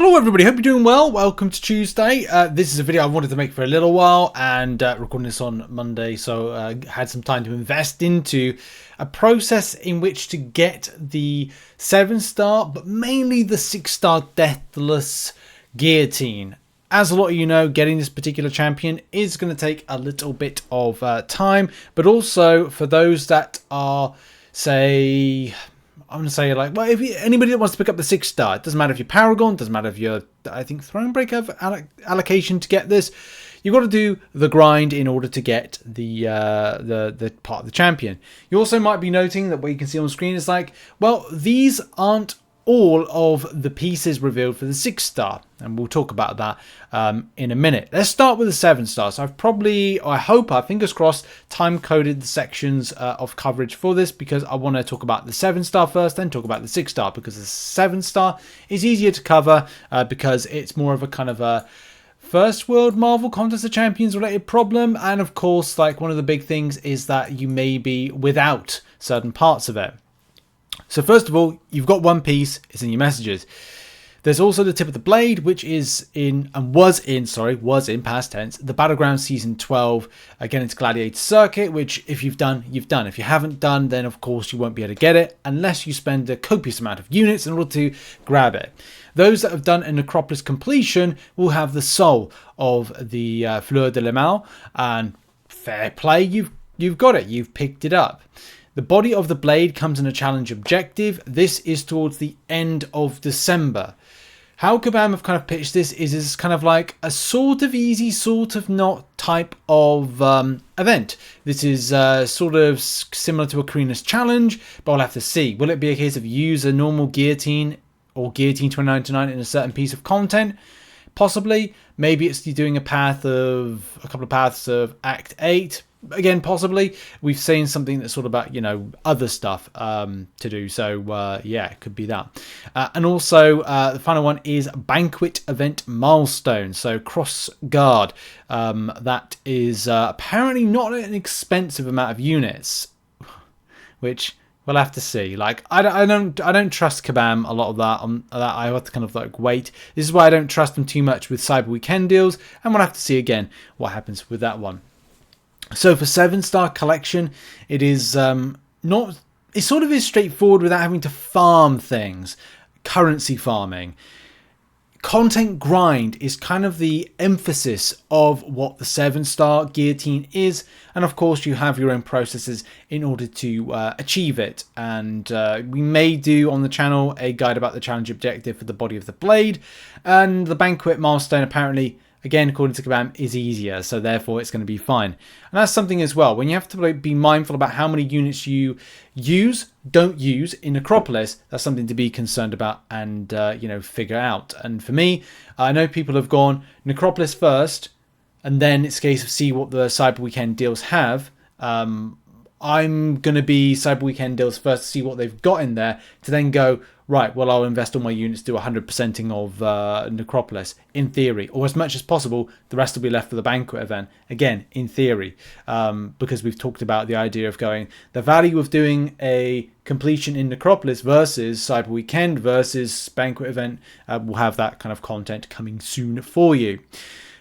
Hello everybody, hope you're doing well. Welcome to Tuesday. This is a video I wanted to make for a little while and recording this on Monday, so had some time to invest into a process in which to get the 7-star, but mainly the 6-star Deathless Guillotine. As a lot of you know, getting this particular champion is going to take a little bit of time, but also for those that are, say, I'm going to say, like, well, if anybody that wants to pick up the 6-star, it doesn't matter if you're Paragon, doesn't matter if you're, I think, Thronebreaker allocation to get this. You've got to do the grind in order to get the part of the champion. You also might be noting that what you can see on screen is like, well, these aren't all of the pieces revealed for the 6-star, and we'll talk about that in a minute. Let's start with the 7-star. So I fingers crossed, time coded the sections of coverage for this, because I want to talk about the 7-star first, then talk about the 6-star, because the 7-star is easier to cover because it's more of a kind of a First World Marvel Contest of Champions related problem, and of course, like, one of the big things is that you may be without certain parts of it. So first of all, you've got one piece, it's in your messages. There's also the tip of the blade, which was in past tense, the Battlegrounds Season 12. Again, it's Gladiator Circuit, which if you've done, you've done. If you haven't done, then of course you won't be able to get it unless you spend a copious amount of units in order to grab it. Those that have done a Necropolis completion will have the soul of the Fleur de la Mal, and fair play, you've got it, you've picked it up. The body of the blade comes in a challenge objective. This is towards the end of December. How Kabam have kind of pitched this is kind of like a sort of easy, sort of not type of event. This is sort of similar to a Karina's challenge, but we'll have to see. Will it be a case of use a normal guillotine or guillotine 29/9 in a certain piece of content? Possibly. Maybe it's doing a couple of paths of Act 8. Again, possibly. We've seen something that's sort of about, other stuff to do. So, yeah, it could be that. And also, the final one is Banquet Event Milestone. So, Cross Guard. That is apparently not an expensive amount of units, which we'll have to see. Like, I don't trust Kabam a lot of that. I have to kind of like wait. This is why I don't trust them too much with Cyber Weekend deals, and we'll have to see again what happens with that one. So for 7-star collection, it is it sort of is straightforward without having to farm things. Currency farming. Content grind is kind of the emphasis of what the 7-star guillotine is, and of course you have your own processes in order to achieve it. And we may do on the channel a guide about the challenge objective for the body of the blade, and the banquet milestone apparently, again, according to Kabam, is easier, so therefore it's going to be fine. And that's something as well. When you have to be mindful about how many units you don't use in Necropolis, that's something to be concerned about and, figure out. And for me, I know people have gone Necropolis first, and then it's a case of see what the Cyber Weekend deals have. I'm going to be Cyber Weekend deals first to see what they've got in there, to then go, right, well, I'll invest all my units, do 100%ing of Necropolis, in theory. Or as much as possible, the rest will be left for the Banquet Event, again, in theory. Because we've talked about the idea of going, the value of doing a completion in Necropolis versus Cyber Weekend versus Banquet Event, will have that kind of content coming soon for you.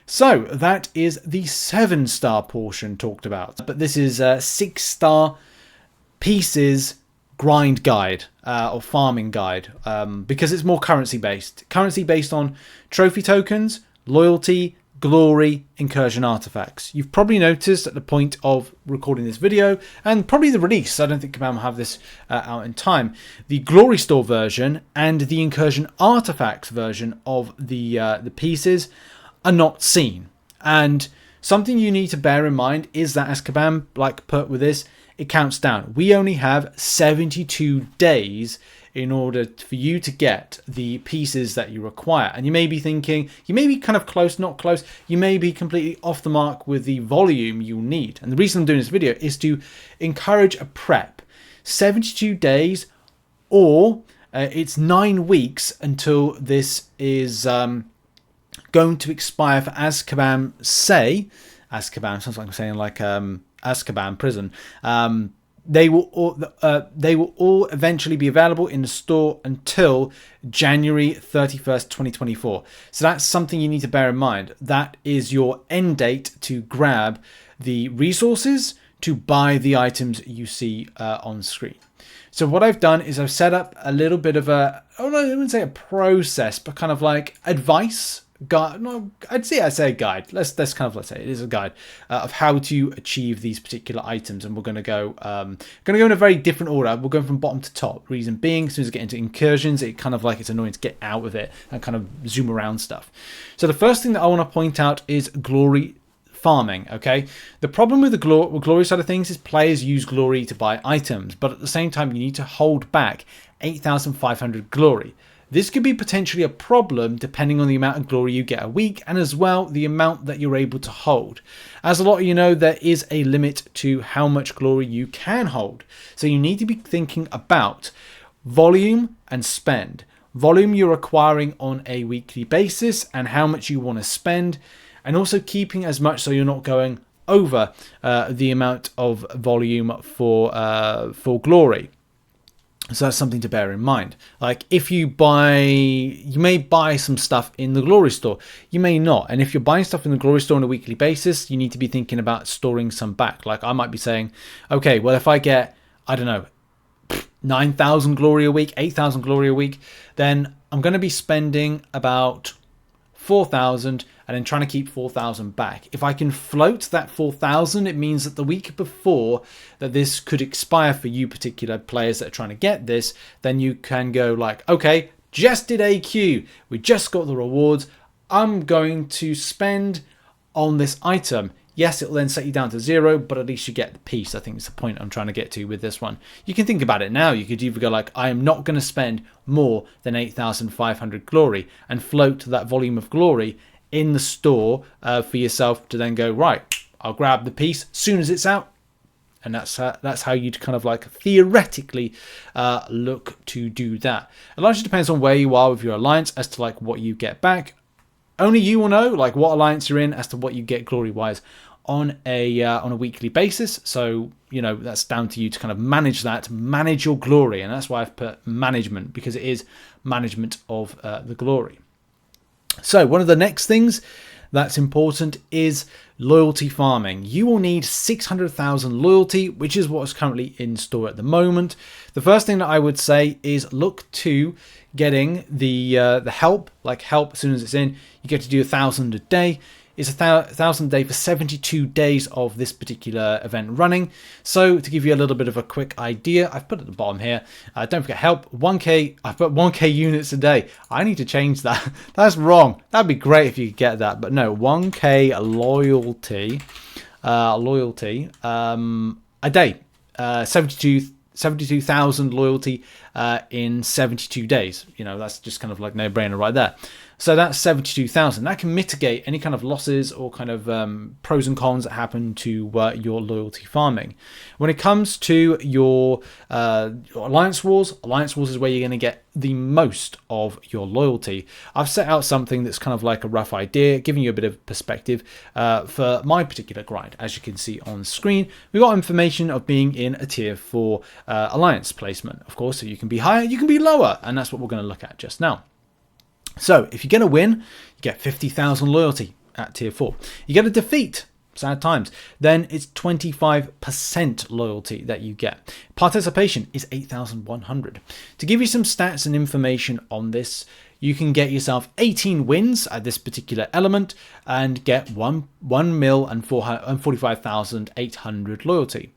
So that is the 7-star portion talked about. But this is 6-star pieces grind guide or farming guide, because it's more currency based. Currency based on trophy tokens, loyalty, glory, incursion artifacts. You've probably noticed at the point of recording this video, and probably the release, I don't think Kabam will have this out in time, the glory store version and the incursion artifacts version of the pieces are not seen. And something you need to bear in mind is that, as Kabam put with this, it counts down. We only have 72 days in order for you to get the pieces that you require. And you may be thinking, you may be kind of close, not close. You may be completely off the mark with the volume you need. And the reason I'm doing this video is to encourage a prep. 72 days, or it's 9 weeks until this is going to expire for Azkaban sounds like I'm saying like Azkaban prison. They will all eventually be available in the store until January 31st, 2024. So that's something you need to bear in mind. That is your end date to grab the resources to buy the items you see on screen. So what I've done is I've set up a little bit of I wouldn't say a process, but kind of like advice guide. No, I'd say a guide. Let's say it is a guide of how to achieve these particular items, and we're going to go in a very different order. We're going from bottom to top. Reason being, as soon as I get into incursions, it's annoying to get out of it and kind of zoom around stuff. So the first thing that I want to point out is glory farming. Okay, the problem with the glory side of things is players use glory to buy items, but at the same time you need to hold back 8,500 glory. This could be potentially a problem depending on the amount of glory you get a week, and as well the amount that you're able to hold. As a lot of you know, there is a limit to how much glory you can hold, so you need to be thinking about volume and spend. Volume you're acquiring on a weekly basis and how much you want to spend, and also keeping as much so you're not going over the amount of volume for glory. So that's something to bear in mind. Like if you may buy some stuff in the glory store, you may not. And if you're buying stuff in the glory store on a weekly basis, you need to be thinking about storing some back. Like I might be saying, okay, well, if I get, 9,000 glory a week, 8,000 glory a week, then I'm going to be spending about 4,000 and then trying to keep 4,000 back. If I can float that 4,000, it means that the week before that this could expire for you particular players that are trying to get this, then you can go like, okay, just did AQ. We just got the rewards. I'm going to spend on this item. Yes, it'll then set you down to 0, but at least you get the piece. I think it's the point I'm trying to get to with this one. You can think about it now. You could either go like, I am not going to spend more than 8,500 glory and float that volume of glory in the store for yourself to then go, right, I'll grab the piece as soon as it's out. And that's how you'd kind of like theoretically look to do that. It largely depends on where you are with your alliance as to like what you get back. Only you will know like what alliance you're in as to what you get glory wise on a weekly basis. So that's down to you to kind of manage your glory, and that's why I've put management, because it is management of the glory. So one of the next things that's important is loyalty farming. You will need 600,000 loyalty, which is what is currently in store at the moment. The first thing that I would say is look to getting the help. Like help, as soon as it's in, you get to do 1,000 a day. It's 1,000 a day for 72 days of this particular event running. So to give you a little bit of a quick idea, I've put at the bottom here, don't forget help, 1k, I've put 1k units a day. I need to change that. That's wrong. That'd be great if you could get that, but no, 1k loyalty a day, 72,000 loyalty in 72 days. That's just kind of like no brainer right there. So that's 72,000. That can mitigate any kind of losses or kind of pros and cons that happen to your loyalty farming. When it comes to your Alliance Wars is where you're going to get the most of your loyalty. I've set out something that's kind of like a rough idea, giving you a bit of perspective for my particular grind. As you can see on screen, we've got information of being in a tier 4 Alliance placement. Of course, so you can be higher, you can be lower, and that's what we're going to look at just now. So if you're going to win, you get 50,000 loyalty at tier 4. You get a defeat, sad times, then it's 25% loyalty that you get. Participation is 8,100. To give you some stats and information on this, you can get yourself 18 wins at this particular element and get 1 mil and 45,800 loyalty.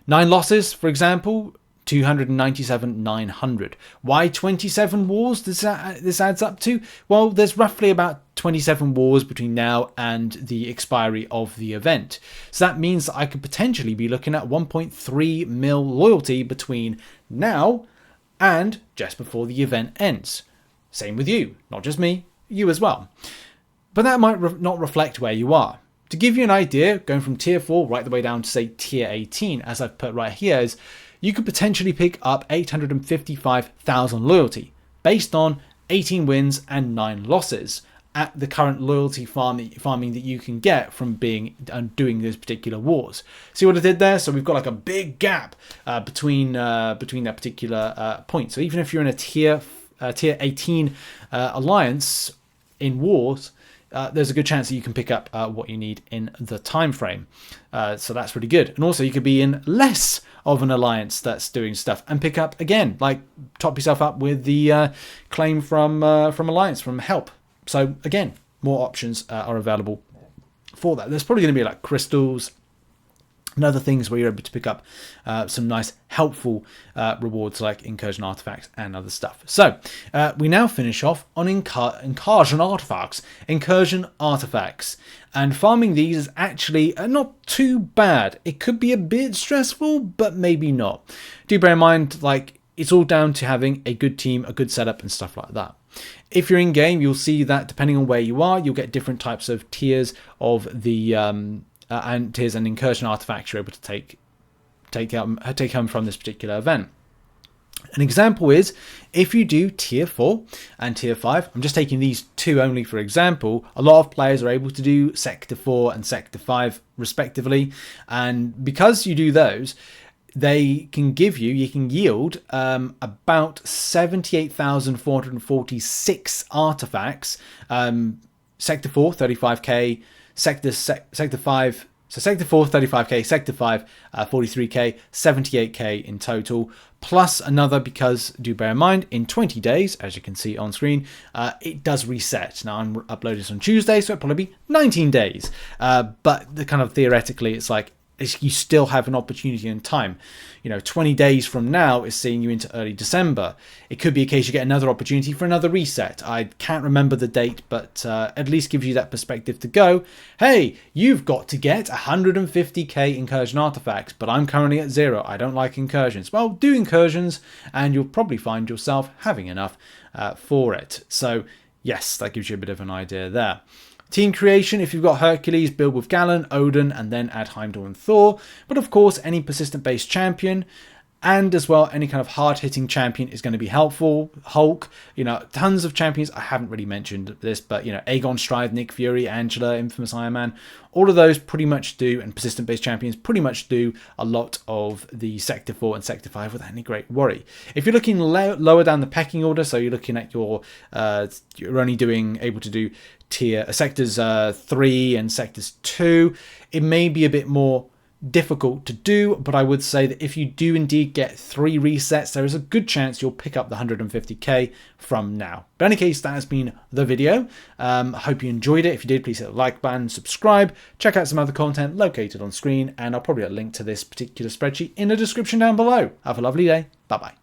9 losses, for example, 297,900. Why 27 wars this adds up to? Well, there's roughly about 27 wars between now and the expiry of the event. So that means that I could potentially be looking at 1.3 mil loyalty between now and just before the event ends. Same with you, not just me, you as well. But that might not reflect where you are. To give you an idea, going from tier 4 right the way down to say tier 18, as I've put right here, is you could potentially pick up 855,000 loyalty based on 18 wins and 9 losses. at the current loyalty farming that you can get from being doing those particular wars. See what I did there? So we've got like a big gap between that particular point. So even if you're in a tier 18 alliance in wars, there's a good chance that you can pick up what you need in the time frame. So that's really good. And also you could be in less of an alliance that's doing stuff and pick up, again, like top yourself up with the claim from alliance, from help. So again, more options are available for that. There's probably going to be like crystals and other things where you're able to pick up some nice helpful rewards like incursion artifacts and other stuff. So we now finish off on incursion artifacts. Incursion artifacts. And farming these is actually not too bad. It could be a bit stressful, but maybe not. Do bear in mind, like, it's all down to having a good team, a good setup and stuff like that. If you're in game, you'll see that depending on where you are, you'll get different types of tiers of the and tiers and incursion artifacts you're able to take home from this particular event. An example is if you do tier 4 and tier 5, I'm just taking these two only for example, a lot of players are able to do sector 4 and sector 5 respectively, and because you do those, they can give you can yield about 78,446 artifacts. Sector 4, 35k, sector 5, so sector 4, 35k, sector 5, 43k, 78k in total, plus another, because do bear in mind, in 20 days, as you can see on screen, it does reset. Now I'm uploading this on Tuesday, so it'll probably be 19 days. But the kind of theoretically, it's like, you still have an opportunity in time. 20 days from now is seeing you into early December. It could be a case you get another opportunity for another reset. I can't remember the date, but at least gives you that perspective to go, hey, you've got to get 150k incursion artifacts, but I'm currently at 0. I don't like incursions. Well, do incursions and you'll probably find yourself having enough for it. So yes, that gives you a bit of an idea there. Team creation, if you've got Hercules, build with Galen, Odin, and then add Heimdall and Thor. But of course, any persistent-based champion, and as well, any kind of hard-hitting champion is going to be helpful. Hulk, tons of champions. I haven't really mentioned this, but, Aegon, Stride, Nick Fury, Angela, Infamous Iron Man, all of those pretty much do, and persistent-based champions pretty much do a lot of the Sector 4 and Sector 5 without any great worry. If you're looking lower down the pecking order, so you're looking at you're only able to do sectors 3 and sectors 2, it may be a bit more difficult to do, but I would say that if you do indeed get 3 resets, there is a good chance you'll pick up the 150k from now. But in any case, that has been the video. I hope you enjoyed it. If you did, please hit the like button, subscribe, check out some other content located on screen, and I'll probably link to this particular spreadsheet in the description down below. Have a lovely day. Bye bye.